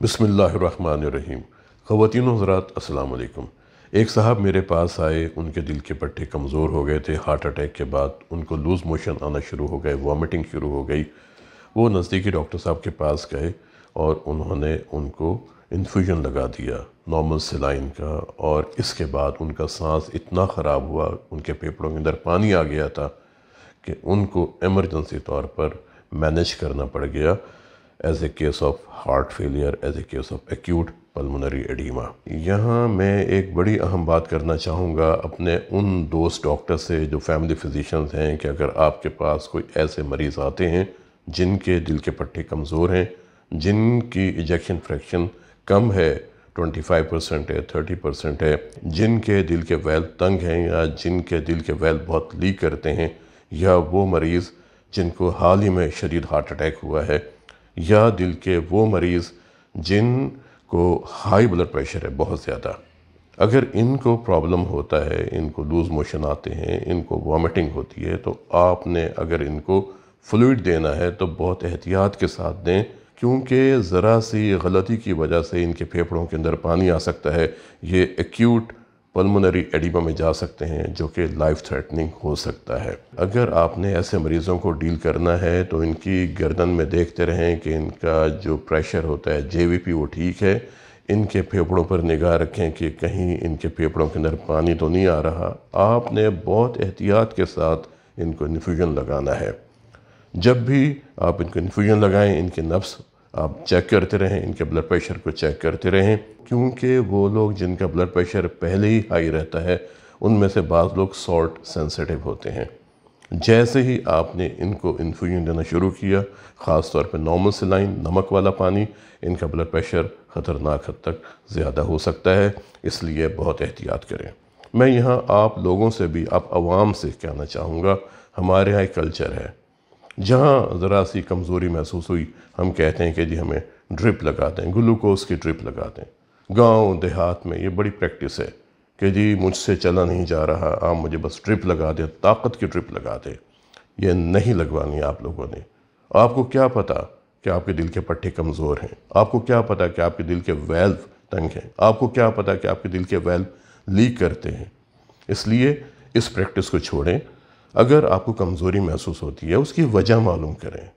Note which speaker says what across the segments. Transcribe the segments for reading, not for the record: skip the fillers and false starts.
Speaker 1: बिस्मिल्लाहिर्रहमानिर्रहीम। ख़वातीन व हज़रात अस्सलाम वालेकुम। एक साहब मेरे पास आए, उनके दिल के पट्टे कमज़ोर हो गए थे। हार्ट अटैक के बाद उनको लूज़ मोशन आना शुरू हो गए, वॉमिटिंग शुरू हो गई। वो नज़दीकी डॉक्टर साहब के पास गए और उन्होंने उनको इन्फ्यूजन लगा दिया नॉर्मल सेलाइन का, और इसके बाद उनका सांस इतना ख़राब हुआ, उनके फेफड़ों के अंदर पानी आ गया था कि उनको एमरजेंसी तौर पर मैनेज करना पड़ गया as a case of heart failure, as a case of acute pulmonary edema. यहाँ मैं एक बड़ी अहम बात करना चाहूँगा अपने उन दोस्त डॉक्टर से जो फैमिली फिजिशियंस हैं कि अगर आपके पास कोई ऐसे मरीज़ आते हैं जिनके दिल के पट्टे कमज़ोर हैं, जिनकी इजेक्शन फ्रैक्शन कम है, 25% है, 30% है, जिनके दिल के वैल्व तंग हैं या जिनके दिल के वैल्व बहुत लीक करते हैं, या वो मरीज़ जिनको हाल ही में शदीद हार्ट अटैक हुआ है, या दिल के वो मरीज़ जिनको हाई ब्लड प्रेशर है बहुत ज़्यादा, अगर इनको प्रॉब्लम होता है, इनको लूज़ मोशन आते हैं, इनको वॉमिटिंग होती है, तो आपने अगर इनको फ्लूइड देना है तो बहुत एहतियात के साथ दें, क्योंकि ज़रा सी गलती की वजह से इनके फेफड़ों के अंदर पानी आ सकता है। ये एक्यूट पल्मोनरी एडिमा में जा सकते हैं, जो कि लाइफ थ्रेटनिंग हो सकता है। अगर आपने ऐसे मरीज़ों को डील करना है तो इनकी गर्दन में देखते रहें कि इनका जो प्रेशर होता है जेवीपी वो ठीक है। इनके फेफड़ों पर निगाह रखें कि कहीं इनके फेफड़ों के अंदर पानी तो नहीं आ रहा। आपने बहुत एहतियात के साथ इनको इन्फ्यूजन लगाना है। जब भी आप इनको इन्फ्यूजन लगाएं, इनके नब्ज़ आप चेक करते रहें, इनके ब्लड प्रेशर को चेक करते रहें, क्योंकि वो लोग जिनका ब्लड प्रेशर पहले ही हाई रहता है उनमें से बाज़ लोग सॉल्ट सेंसिटिव होते हैं। जैसे ही आपने इनको इन्फ्यूजन देना शुरू किया, ख़ास तौर पे नॉर्मल सेलाइन, नमक वाला पानी, इनका ब्लड प्रेशर ख़तरनाक हद तक ज़्यादा हो सकता है, इसलिए बहुत एहतियात करें। मैं यहाँ आप लोगों से भी, आप आवाम से कहना चाहूँगा, हमारे यहाँ एक कल्चर है जहाँ ज़रा सी कमज़ोरी महसूस हुई, हम कहते हैं कि जी हमें ड्रिप लगा दें, ग्लूकोज़ की ड्रिप लगा दें। गांव देहात में ये बड़ी प्रैक्टिस है कि जी मुझसे चला नहीं जा रहा, आप मुझे बस ड्रिप लगा दें, ताकत की ड्रिप लगा दें। ये नहीं लगवानी आप लोगों ने। आपको क्या पता कि आपके दिल के पट्टे कमज़ोर हैं? आपको क्या पता कि आपके दिल के वैल्व तंग हैं? आपको क्या पता कि आपके दिल के वैल्व लीक करते हैं? इसलिए इस प्रैक्टिस को छोड़ें। अगर आपको कमज़ोरी महसूस होती है, उसकी वजह मालूम करें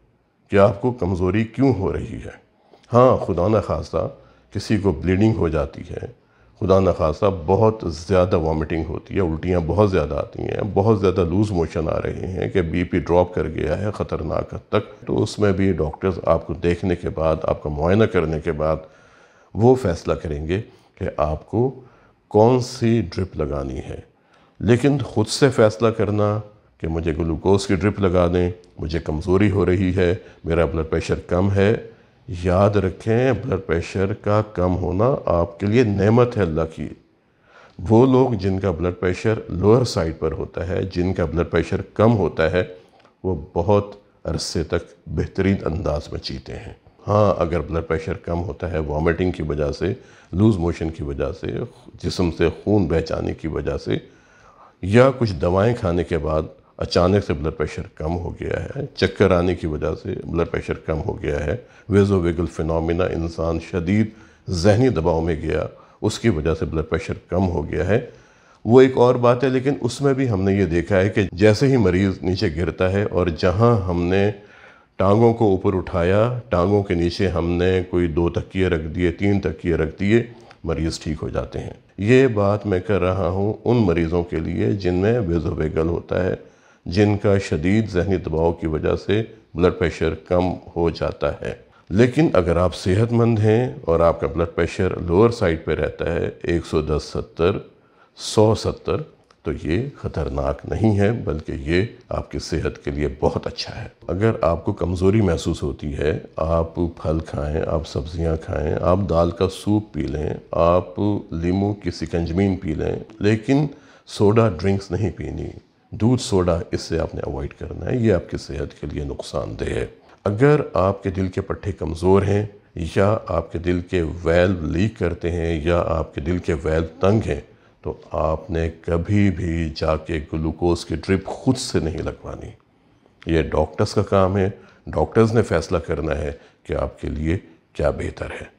Speaker 1: कि आपको कमज़ोरी क्यों हो रही है। हाँ, खुदा न खास्ता किसी को ब्लीडिंग हो जाती है, खुदा न खास्ता बहुत ज़्यादा वॉमिटिंग होती है, उल्टियाँ बहुत ज़्यादा आती हैं, बहुत ज़्यादा लूज़ मोशन आ रहे हैं कि बीपी ड्रॉप कर गया है ख़तरनाक हद तक, तो उसमें भी डॉक्टर्स आपको देखने के बाद, आपका मुआयना करने के बाद वो फ़ैसला करेंगे कि आपको कौन सी ड्रिप लगानी है। लेकिन ख़ुद से फ़ैसला करना कि मुझे ग्लूकोज़ की ड्रिप लगा दें, मुझे कमज़ोरी हो रही है, मेरा ब्लड प्रेशर कम है, याद रखें ब्लड प्रेशर का कम होना आपके लिए नेमत है अल्लाह की। वो लोग जिनका ब्लड प्रेशर लोअर साइड पर होता है, जिनका ब्लड प्रेशर कम होता है, वो बहुत अरसे तक बेहतरीन अंदाज में जीते हैं। हाँ, अगर ब्लड प्रेशर कम होता है वॉमिटिंग की वजह से, लूज़ मोशन की वजह से, जिस्म से खून बह जाने की वजह से, या कुछ दवाएं खाने के बाद अचानक से ब्लड प्रेशर कम हो गया है, चक्कर आने की वजह से ब्लड प्रेशर कम हो गया है, वेज़ोवेगल फिनोमिना, इंसान शदीद जहनी दबाव में गया, उसकी वजह से ब्लड प्रेशर कम हो गया है, वो एक और बात है। लेकिन उसमें भी हमने ये देखा है कि जैसे ही मरीज़ नीचे गिरता है और जहाँ हमने टांगों को ऊपर उठाया, टांगों के नीचे हमने कोई 2 तकिए रख दिए, 3 तकिए रख दिए, मरीज़ ठीक हो जाते हैं। ये बात मैं कर रहा हूँ उन मरीज़ों के लिए जिनमें वेज़ोवेगल होता है, जिनका शदीद ज़हनी दबाव की वजह से ब्लड प्रेशर कम हो जाता है। लेकिन अगर आप सेहतमंद हैं और आपका ब्लड प्रेशर लोअर साइड पे रहता है 110-70, 100-70, तो ये ख़तरनाक नहीं है, बल्कि ये आपकी सेहत के लिए बहुत अच्छा है। अगर आपको कमज़ोरी महसूस होती है, आप फल खाएं, आप सब्ज़ियां खाएं, आप दाल का सूप पी लें, आप लीमू की सिकंजमीन पी लें, लेकिन सोडा ड्रिंक्स नहीं पीनी, दूध सोडा इससे आपने अवॉइड करना है, ये आपकी सेहत के लिए नुकसानदेह है। अगर आपके दिल के पट्टे कमज़ोर हैं, या आपके दिल के वैल्व लीक करते हैं, या आपके दिल के वैल्व तंग हैं, तो आपने कभी भी जाके ग्लूकोज़ की ड्रिप खुद से नहीं लगवानी। ये डॉक्टर्स का काम है, डॉक्टर्स ने फ़ैसला करना है कि आपके लिए क्या बेहतर है।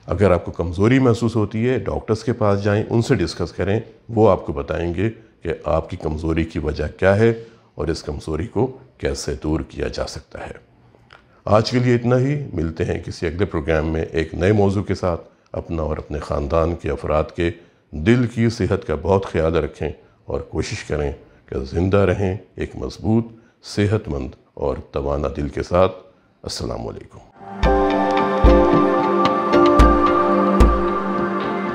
Speaker 1: اگر آپ کو کمزوری محسوس ہوتی ہے ڈاکٹرز کے پاس جائیں، ان سے ڈسکس کریں، وہ آپ کو بتائیں گے کہ آپ کی کمزوری کی وجہ کیا ہے اور اس کمزوری کو کیسے دور کیا جا سکتا ہے۔ آج کے لیے اتنا ہی، ملتے ہیں کسی اگلے پروگرام میں ایک نئے موضوع کے ساتھ۔ اپنا اور اپنے خاندان کے افراد کے دل کی صحت کا بہت خیال رکھیں اور کوشش کریں کہ زندہ رہیں ایک مضبوط، صحت مند اور توانا دل کے ساتھ۔ السلام علیکم۔